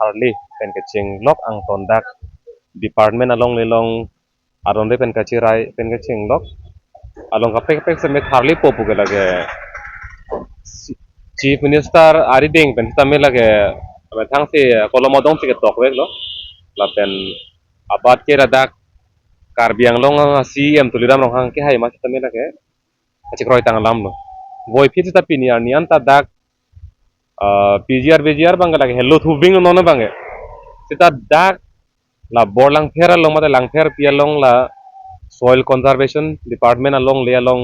tharli pen ke ching lok ang ton dak department along le long aron re pen ka chirai pen ke ching lok along ka pek pek se me tharli popu ke lage chief minister ari ding pen tamil lage thang se kolomodong se ke tok wek lo la pen abat ke radak karbiang long CM tuliram long hang ke hai ma tamil lage achikroi tang lam lo boy fit ta piniar nian ta dak PGR BGR bang lagi hello thubing no na bang sita dak la borlang phera long mate lang pher pia long la soil conservation department along le along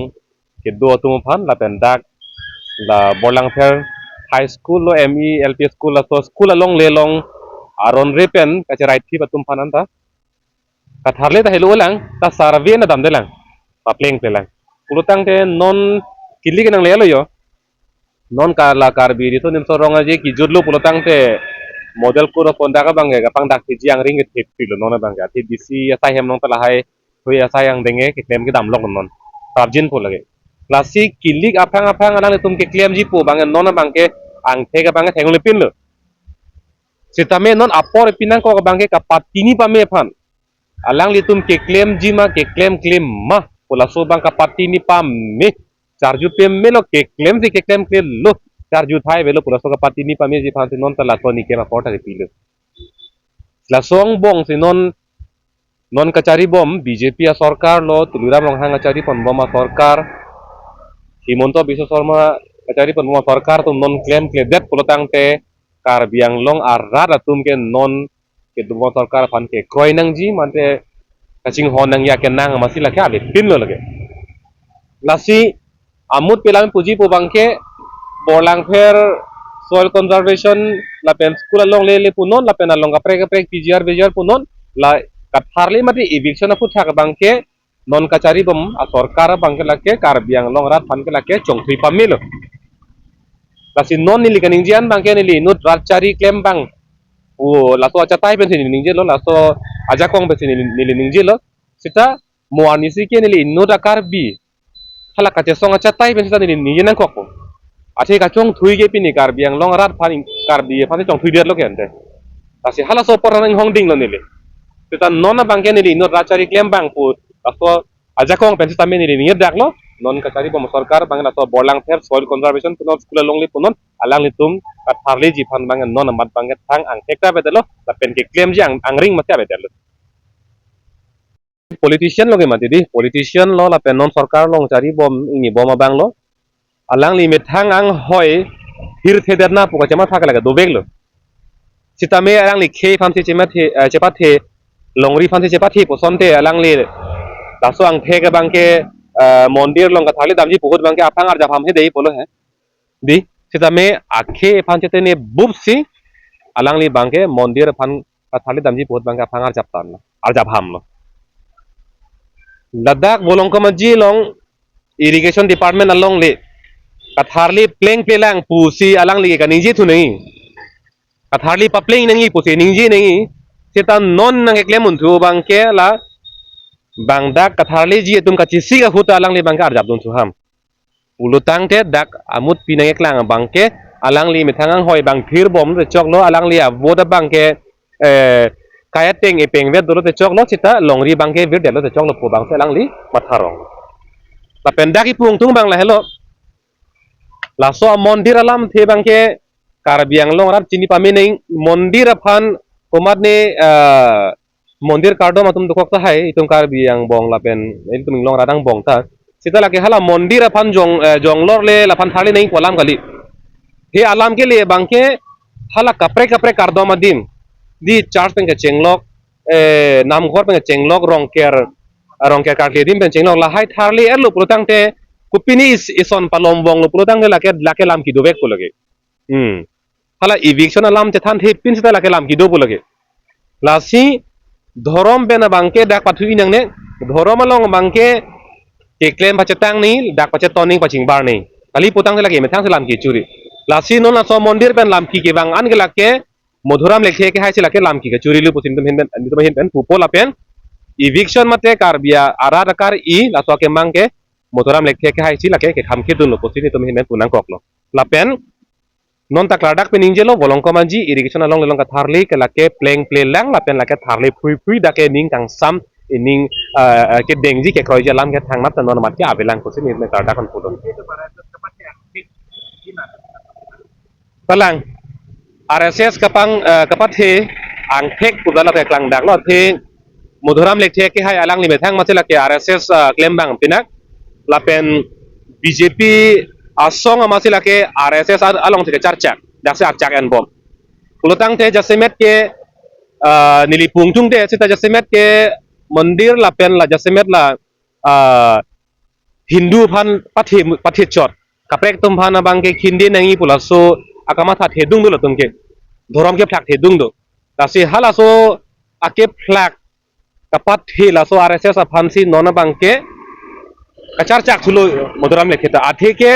ke do tum phan la pen dak la borlang pher high school lo ME LP school la so school along le long aron repen ka right thi patum phan anta ka tharle ta hello lang ta survey na dam de lang pa pleng pe lang pulutang te non kili ke nang le lo yo non karla karbi itu nim sorong aja ki judlo pulotang te model kuro ponda ka bangge ka pang dak ti jiang ring ke pilo nona bangge ati disi asai hem nong talahai hui asai yang denge ke klem ke dam lok non tarjin po lage klasik kilik apang apang anang tum ke klem ji po bangge nona bangke ang te ka bangge thengul pin lo sitame non apor pinang ko ka bangge ka patini pa me phan alang litum ke klem ji ma ke klem ma pula so bang ka patini pa me charju pem melo ke claim si ke claim ke lo charju thai velo pura so ka pati ni pami ji phanti non tala to ni ke ma pota ke pilo la song bong si non kachari bom BJP a sarkar lo tuliram long hang kachari pon bom a sarkar himonto biswa sarma kachari pon bom a sarkar tum non claim ke det pulotang te kar biang long arrat atum ke non ke dumo sarkar phan ke kroi nang ji mante kaching hon nang ya ke nang masila kya le pin lo lage lasi amut pilang puji po bangke borlang pher soil conservation la pen school along le punon la pen along ka prek PGR BGR punon la katharli mati eviction apu thak bangke non kachari bom a sarkar bangke lake karbiang long rat phan ke lake chongthui pamilo kasi non nili kaning jian bangke nili nut rachari claim bang o la so acha tai pen sini ningje lo la so aja kong pen sini nili ningje lo sita muani si ke nili nut akar bi hala kache song acha tai ben sa ni ni nan kok ate ka chong thui ge pini kar biang long rat phan kar bi phan chong thui der lo ken de asi hala so por nang hong ding lo ni le ta non na bang ke ni no rachari klem bang pu aso aja kong pen sa me ni ni dak lo non ka chari bom sarkar bang na to borlang pher soil conservation punon school long li punon alang li tum ka tharli ji phan bang non mat bang thang ang thekta be de lo la pen ke klem ji ang ring ma cha be de lo politician lo ke mati di politician lo la pen non sarkar long cari bom ini bom abang lo alang li methang ang hoi hir theder na puka chema thak laga dobek lo sitame alang li khe phan se chema the chepa the longri phan se chepa the poson te alang li daso ang the ke bangke mondir long ka thali damji pukut bangke apang ar japam he dei polo he di sitame akhe phan se te ne bupsi alang li bangke mondir phan ka thali damji pukut bangke apang ar japtan ar japam lo Ladakh bolong kamaji long irrigation department along le katharli pleng pelang pusi alang li ka ningji thu nei katharli pa pleng nangi pusi ningji nei seta non nang eklemun thu bangke la bangdak katharli ji tum ka chisi ka huta alang li bangka arjap dun thu ham ulutang te dak amut pinang eklang bangke alang li mithangang hoi bang thir bom de chok lo alang li avoda bangke kaya teng ipeng vet dulu te chok lo cita longri bangke vir delo te chok lo po bang selang li matharong la pendak ipung tung bang la hello la so mondir alam the bangke karbiang long rat chini pamening mondir aphan komat ne mondir kardo matum dukok ta hai itung karbiang bong la pen itum long radang bong ta cita la ke hala mondir aphan jong lor le la phan thali nei kolam kali he alam ke le bangke hala kapre kardo madim di charge pen ke chenglok nam ghor pen chenglok rongker kar dim pen chenglok la hai tharli erlo protang te kupini ison palombong lo protang le lake lam ki dobek ko lage hala eviction alam te than the pin sta lake lam ki do bo lage la si dhorom pen bangke dak pathu inang ne dhorom along bangke ke claim pachetang ni dak pachet toning paching bar ni kali putang lage me thang se lam ki churi la si non la so mondir pen lam ki ke bang an ke lake Modhuram lekhe ke hai sila ke lam ki ke churi lu pusin tum hin pen pupo la pen eviction mate karbia ara rakar I la so ke mang ke Modhuram lekhe ke hai sila ke kham ke dun lu pusin tum hin pen punang kok lo la pen non tak ladak peningjelo bolong komanji irrigation along lelong ka tharli ke lake pleng lang lapen lake tharli pui dake ning tang sam ining ke dengji ke kroija lam ke thang mat non mat ke avelang ko sin ne ladak kon pudon palang RSS kapang kapat he ang thek pudala ke klang dak lo the Muduram lek the ke hai alang ni bethang masela ke RSS claim bang pinak lapen BJP asong masila ke RSS along ke charchak dakse archak en bom kulutang te jasemet ke nilipung tung te sita jasemet ke mandir lapen la jasemet la Hindu phan pathi chot kaprek tum phan abang ke khindi nangi pulaso akama tha thedung do latum ke dhorom ke phak thedung do tasi halaso ake flak kapat he laso RSS aphansi nona bangke kachar chak thulo modoram lekheta athe ke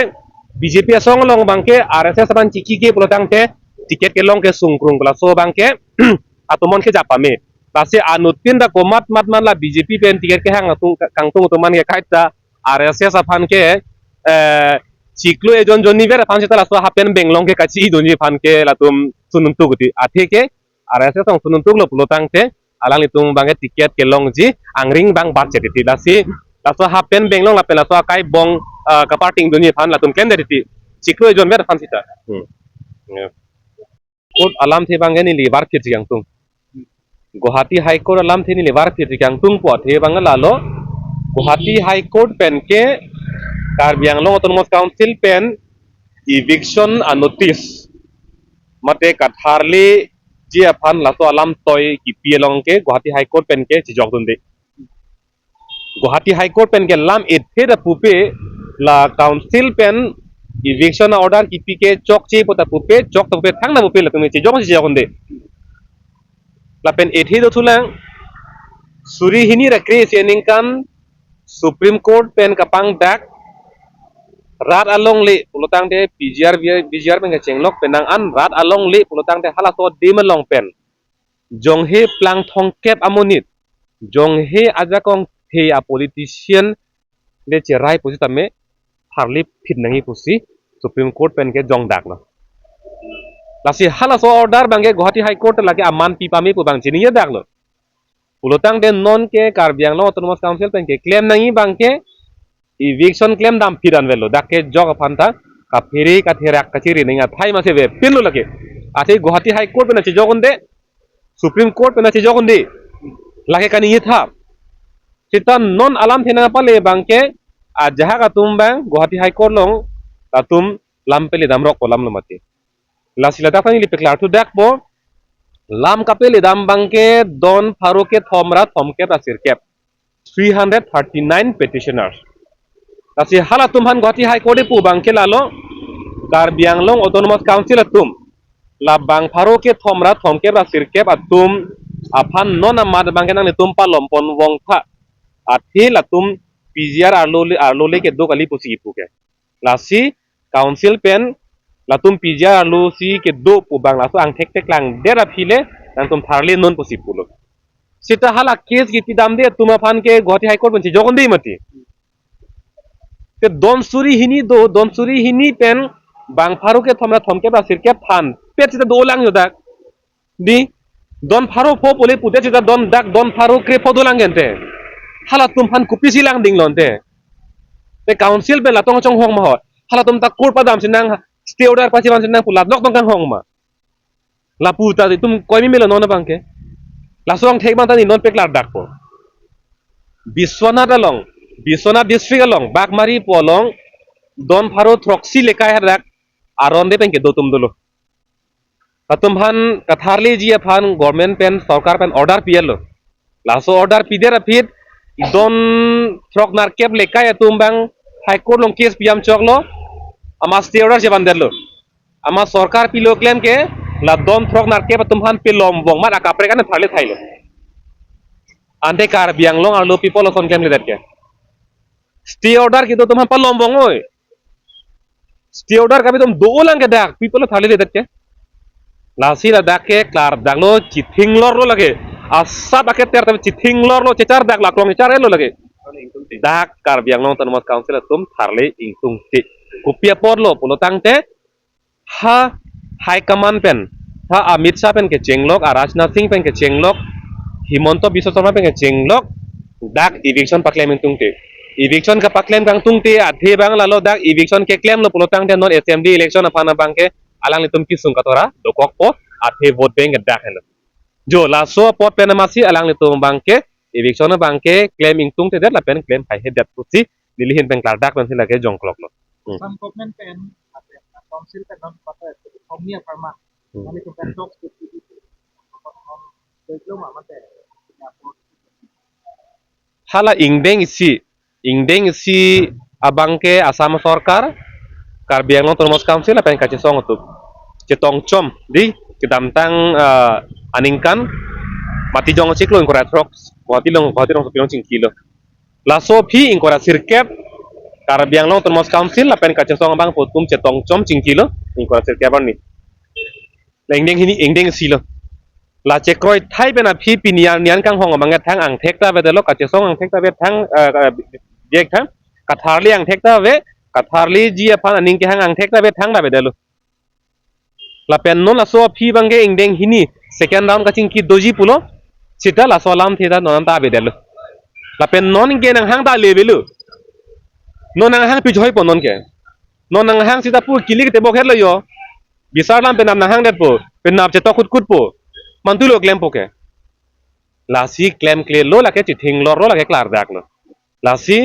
BJP asong long bangke RSS ban chiki ke pulotang te tiket ke long ke sungkrung laso bangke atumon ke japame tasi anutin da komat mat man la BJP pen tiket ke hang atung kangtung tuman ke kaita RSS aphan ke ciklu ejon joni ver aphan seta laso hapen benglong ke kachi doni phan ke latum sununtu guti athe ke RSS ong sununtu lo pulotang te alang itung banget tiket ke long ji angring bang bat cetiti lasi laso hapen benglong lapen laso kai bong kaparting dunia phan latum ken deriti ciklo jon mer phan sita court alam the bangen ni libar kit yang tung Guwahati High Court alam the ni libar kit yang tung po the bang lalo Guwahati High Court pen ke Karbi Anglong Autonomous Council pen eviction a notice mate katharli ji aphan lato alam toy ki pielong ke Guwahati High Court pen ke chijok dunde Guwahati High Court pen ke lam ethe da pupe la council pen eviction order ki pike chok che pota pupe chok to pupe thang na pupe la tumi chijok chijok dunde la pen ethe do thulang suri hini ra kre sening kan Supreme Court pen kapang dak rat along le pulutang de BGR pen ke chenglok penang an rat along le pulutang de halaso demelong pen jonghe plang thongkep amonit jonghe ajakong the a politician le cherai pusi tame harli phit nangi pusi Supreme Court pen ke jong dak no lasi halaso order bangge Guwahati High Court lage aman pipami pu bang chini dak lo pulutang de non ke Karbi Anglong Autonomous Council pen ke claim nangi bangke eviction claim dam piran velo dakke jog phanta ka phiri ka therak ka chiri ninga thai ma se ve pinlu lage ate Guwahati High Court pen che jogonde Supreme Court pen che jogonde lage kan ye tha kita non alam thena pale bangke a jaha ka tum bang Guwahati High Court long ka tum lampeli dam rok kolam lo mati lasila ta fani lipeklar tu dak bo lam kapeli dam bangke don faruke thomra thomke asir kep 339 petitioners tasi hala tum han Guwahati High Court pu bangke lalo Karbi Anglong Autonomous Council atum la bang faruke thomra thomke asir kep atum aphan non amad bangke nang tum palompon wong tha athi latum PGR arlole ke do kali pusi puke lasi council pen latum PGR arlo si ke do pu bang laso ang tek lang dera phile nang tum tharle non pusi pulo sita hala case ki tidam de tuma phan ke Guwahati High Court penchi jogon dei mati te don suri hini pen bang faru ke thomra thomke ba sirke phan pe sita do lang yodak di don faru pho pole pute sita don dak don faru kre pho do lang gente hala tum phan kupi silang ding lonte te council pe latong chong hong ma hala tum tak kur padam sinang stay order pasi ban sinang pulat nok tong kang hong ma la puta tum koi mi melo non bangke la song thek ban tani non peklar dak po Biswanath district along Bagmari polong don pharo throxi lekai hadak aron de penke do tum dolo katum han katharli ji phan government pen sarkar pen order pielo laso order pidera pid don throk nar kep lekai atum bang High Court long case piam choklo ama stay order je banderlo ama sarkar pilo claim ke la don throk nar kep atum han pilom bong mat akapre kan tharle thailo ante Karbi Anglong arlo people on claim le ke stay order ki to tum han palom bong oi stay order ka bi tum do lang ke dak people tharle le ke lasi la dak ke klar daglo chithing lor lo lage asa paket ter tapi chithing lor lo cecar dak la klong cecar lo lage dak Karbi Anglong Autonomous Council tum tharle ingtung ti kupia por lo pulo tang te ha high कमान पेन था Amit Shah pen के चेंगलोक Rajnath Singh pen के चेंगलोक Himanta Biswa Sharma pen के चेंगलोक dak eviction paklem tung te eviction ka paklem kang tung te athe bang lalo dak eviction ke claim lo pulotang te non assembly election apana bang ke alang litum ki sung katora dokok po athe vote bang dak hen jo la so pot pen masi alang litum bang ke eviction bang ke claim ing tung te dat la pen claim hai he dat pusi lilihin pen klar dak pen sila ke jong klok lo Some government pen council pen non pata omnia pharma mani to pen talks to belum amate hala ingdeng isi abang ke asam sarkar karbiang lo termos council la pen kache song tu cetong chom di kedamtang aningkan mati jong cik lo ingkora trok mati long sepilong cing kilo laso phi ingkora sirket karbiang long termos council la pen kache song bang potum cetong chom cing kilo ingkora sirket ban ni ingdeng silo la cekroi thai bena phi pinian nian kang hong mangat thang ang thekta ve delo kache song ang thekta ve thang jek thang katharli ang thekta ve katharli ji apan aning ke hang ang thekta ve thang da ve delo la pen non la so phi bangge ingdeng hini second round kaching ki doji pulo sita la so lam theda non ta be delo la pen non ge nang hang da levelu non nang hang pi joi pon non ke non nang hang sita pu kilik te bok het lo yo bisar lam penam nang hang det po penam che to khut khut po mantu lo klem po ke la si klem kle lo la ke chi thing lo ro la ke klar dak lo la si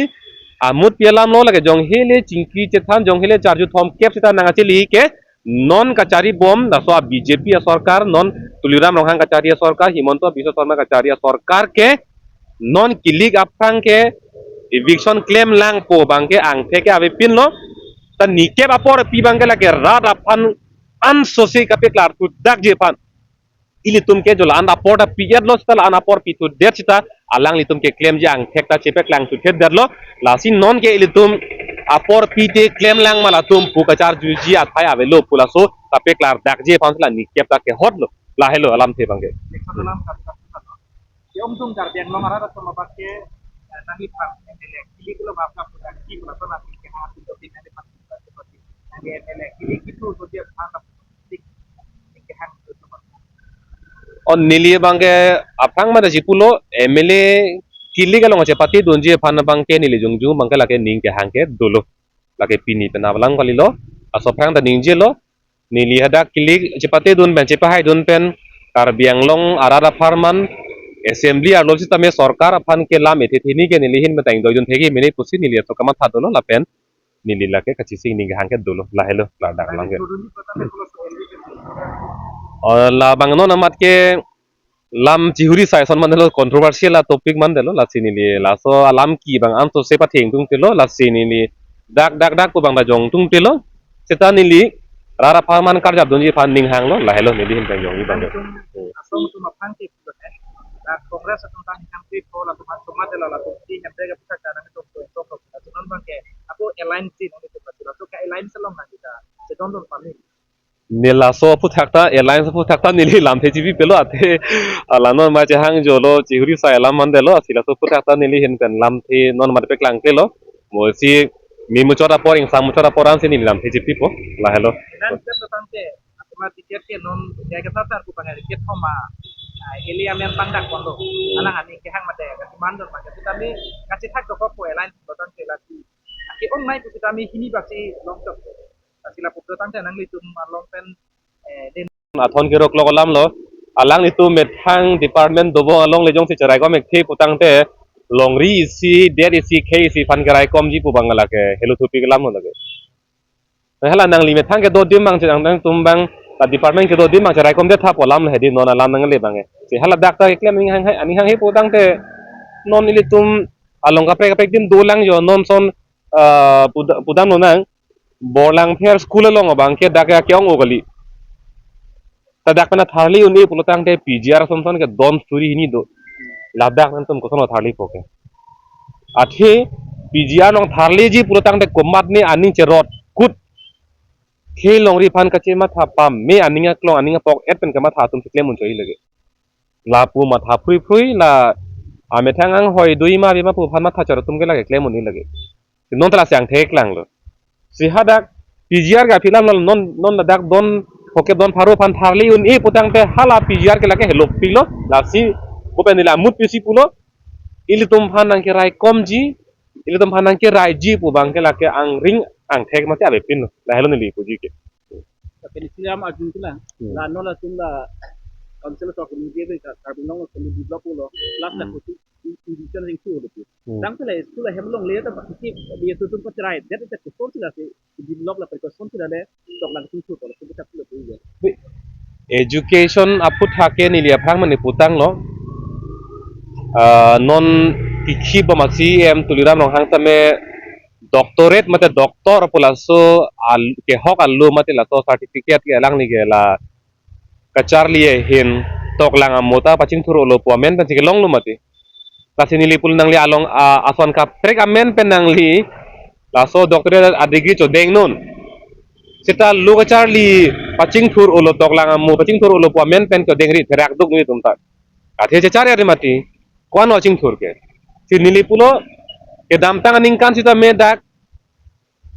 amut pelam lo la ke jong hele chingki che than jong hele charju thom kep sita nang achili ke non kachari bom da so BJP सरकार non tuliram rohang kachari सरकार Himanta Biswa Sharma kachari सरकार के non kilik apang ke eviction claim lang po bangke ang theke ave pin lo ta nike apor pi bangke la ke rat apan an sosi kape klar tu dak je pan ili tum ke jola anda porta piyat lo sta ana por pitu der cita alang litum ke claim je ang thekta chepek lang tu thet der lo lasi non ke ili tum apor pite claim lang mala tum pukachar juji athai ave lo pula so kape klar dak je pan la ni kep ta ke hot lo la hello alam the bangke dalam kata om tum dar biang long ara to mabake nahi pham ele kili kulo bapka puta ki kulo to na ke ha tu to pinane pat seperti nage ele kili kitu to dia pham ke hang to on nilie bangke apang mana jipulo MLA kili ka long pati donji pan bangke nili jungju bangke lake ning ke hangke dolo lake pini penabalang kali lo asopang da ningje lo nili hada kili cepate don ben cepa hai don pen karbiang long arara farman assembly ar lo sitame sarkar apan ke lam ethe thini ke nili hin metang dojun thegi mene pusi nili to kama tha dolo la pen nili lake kachi sing ning hangke dolo la hello la dak langke turun pertama kulo so ele la bangno namat ke lam cihuri sai son mandelo controversial la topic mandelo la sini li la so alam ki bang am so sepa theng tung telo la sini li dak ko bang da jong tung telo seta ni li rara phaman kar jab donji phan ning hang lo la hello ni din bang jong ni bang asam tu mapang ke kulo na kongres tentang country ko la tumat tumat la tu ti nyampe ke pusat kana to non bangke aku align si non itu betul tu ka align selong na kita sedon don pami nila so puthakta alliance puthakta nili lam the jibi pelo ate alano ma che hang jolo cihuri sai lam mandelo asila so puthakta nili hin pen lam the non mat pe klang telo mo si mi mu chora por ing sam chora poran si nili lam the jibi po la hello dan tentang ke aku mati ke non dia kata tar ku pangai ke thoma eli amen pandak kondo anak ani ke hang mate ka mandor ma kita mi kasih thak ko ko align tentang ke lagi aki on mai kita mi hini baksi long term sila pupro tang nang litum long pen den athon ke rok lo lam lo alang itu methang department dobo along lejong si charai ko mek the putang te longri si der si k si fan garai kom ji pu bangala ke hello thupi ke lam no lage hala nang li methang ke do dim mang chang nang tum bang ta department ke do dim mang charai kom de tha polam le di non alam nang le bang si hala dakta ke klem hang hai ani hang he putang te non ili tum along ka pre dim do lang yo non son pudam no nang borlang pher school along bang ke dakya kyong ogali tadak pena tharli uni pulutang te PGR somson ke don suri hini do ladak nan tum kosono tharli poke athe PGR nong tharli ji pulutang te komat ni aning che rot kut khe longri phan ka che ma tha pam me aninga klong aninga pok et pen ka ma tha tum klem mun choi lege la pu ma tha phui phui la ame thang ang hoi dui ma be ma pu phan ma tha char tum ke lage klem mun ni lage non tala sang thek lang lo si hadak PGR ga filam non ladak don pokep don pharu phan tharli un e putang te hala pgr ke lake hello pilo la si open la mut pisi pulo ili tum phan nang ke rai komji ili tum phan nang ke rai ji pu bang ke lake ang ring ang thek ma te abe pin la hello ni li pu ji ke Penisiram Arjun tu lah. La no la tum la council of community ke karbinong ko ni develop lo. Last la kutu institution sing tu lo. Tang tu la school la hemlong le ta ki dia tu tum patrai. Dia ta ko tu la se develop la precaution tu la le tok la tu tu ko la tu ta tu lo. education apu thake ni lia phang mani putang lo non kikhi bamasi em tuliram nong hang tame doctorate mate doctor pulaso al ke hok allu mate la to certificate ke lang ni ge la kachar liye hin tok lang amota paching thuro lo puamen pan long lu mate la sinili pul nang li along ason ka prek amen pen nang li la so doctorate a degree cho deng nun sita lu kachar li paching thur ulo tok lang amu paching thur ulo puamen pen ko dengri therak duk ni tumta athe che char ya mati kwan watching thur ke sinili pulo ke dam tang aning kan sita me dak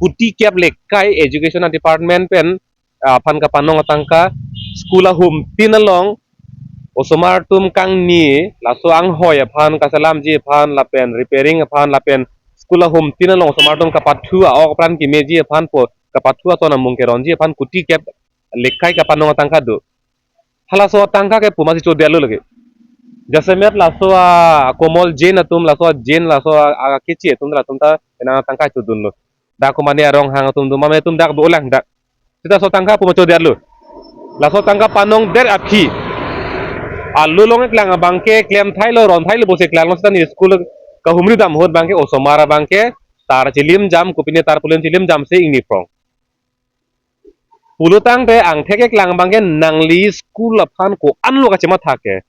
puti kiap lekai education department pen pan ka panong tangka skula hum tinalong osomar tum kang ni laso ang hoy phan kasalam ji phan la pen repairing phan la pen skula hum tinalong osomar tum kapathu a ok pran ki meji phan po kapathu to na mung ke ronji phan kuti kiap lekai ka panong tangka do hala so tangka ke pumasi cho delu lage जैसे मैं lasso कोमल जेन तुम lasso जेन lasso किची तुम ला तुम ता एना तंका चु दुन दा को माने रong hang तुम दुम मामे तुम dak bolang dak kita so tangka pumacho der lu laso tangka panong der api alu long ek lang bangke klem thailo ron thailo bose klang sta ni school ka humri dam hot bangke osomara bangke tar chilim jam kupine tar pulen chilim jam se ingni prong pulutang te ang theke klang bangke nangli school aphan ko anlo ka chema thake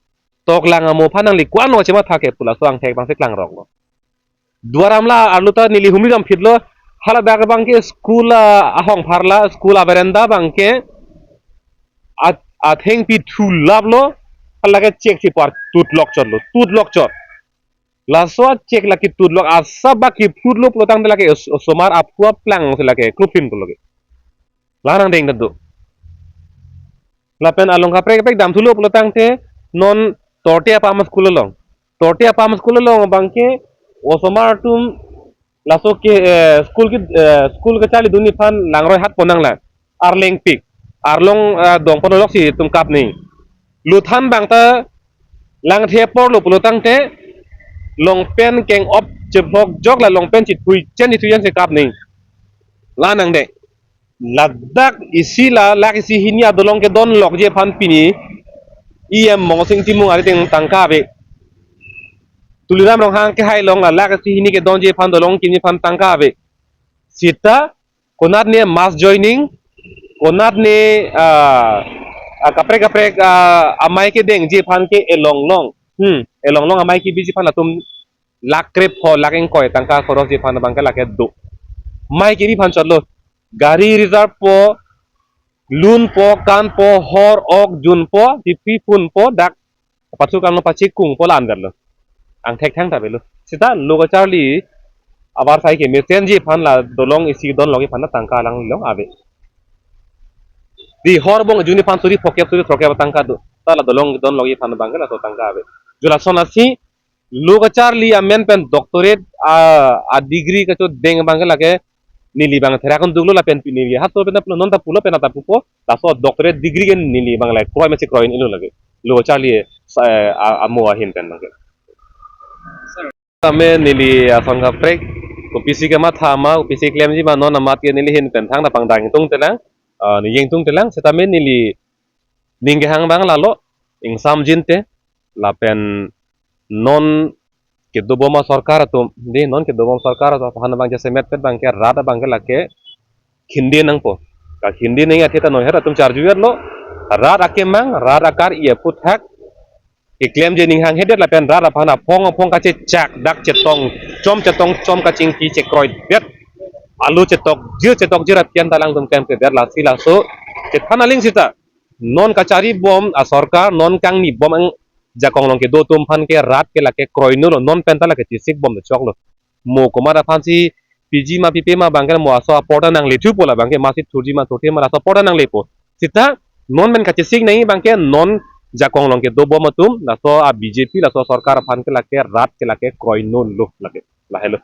tok lang amo phanang li kwan no chema thake pula so ang thek bang se klang rok lo duaramla aluta nili humi gam phitlo hala dak bangke school ahong pharla school aberenda bangke a theng pi thu lablo hala ke check si par tut lok chor la so check la ki tut lok asa ba ki phut lo plotang de la ke somar apua plang se la ke krupin ko loge larang deng dadu la pen along ka prek dam thulo plotang te non torte apa school long bangke osomar tum laso ke school ke chali duni phan langroi hat ponang la arleng pik arlong dong ponolok si tum kap ni luthan bangta lang the por lo pulotang te long pen keng op chepok jok la long pen chit pui chen ni tuyan se kap ni la nang de ladak isi la lak isi hinia dolong ke don lok je phan pini em mong sing timung ari teng tangka be tuliram rong hang ke hai long la lak si hini ke don je phan dolong kini phan tangka be sita konat ne mass joining konat ne kapre amai ke deng je phan ke elong long amai ki biji phan atum lakre pho lakeng koi tangka khoros je phan bangka lake do mai ke ri phan chalo gari reserve po lun po kan po hor ok jun po tipi pun po dak patsu kan lo pachi kung po lan gar lo ang thek thang ta belu sita logo charli abar sai ke mesen ji phan la dolong isi don logi phan tangka lang lo abe di hor bong juni phan suri phokep tangka do ta la dolong don logi phan bangka la to tangka abe jula sonasi logo charli amen pen doctorate a degree ka to deng bangka lage nili bang thera kon duglo la pen pini ha to pen non ta pulo pen ta pupo la so doctorate degree gen nili bang la kroy mesi kroin ilu lage lo charli amo ahin pen lage tame nili afang ka prek ko pisi ke ma thama pisi klem ji ma non amat ke nili hin pen thang na pang dang tung telang ni yeng tung telang setame nili ning hang bang la lo ing sam jinte la pen non ke do boma sarkar to de non ke do boma sarkar to han bang jase met pet bang ke rada bang ke lake khindi nang po ka khindi nei athe ta no hera tum charju yer lo rad ake mang rad akar ye put hak ke claim je ning hang hedet la pen rada phana phong ka che chak dak chetong chom ka ching ki che kroid det alu chetok jira pian talang tum kem ke der la sila so che thana ling sita non kachari bom a sarkar non kang ni bom ang jakong long ke do tum phan ke rat ke la ke kroinu lo non penta la ke tisik bom de chok lo mo ko mara phan si pg ma pp ma bangke mo aso porta nang le thu pola bangke ma si thuji ma thote ma aso porta nang le po sita non men kache sing nahi bangke non jakong long ke do bo matum la so a BJP la so sarkar phan ke lake rat ke lake kroi non lo lake la hello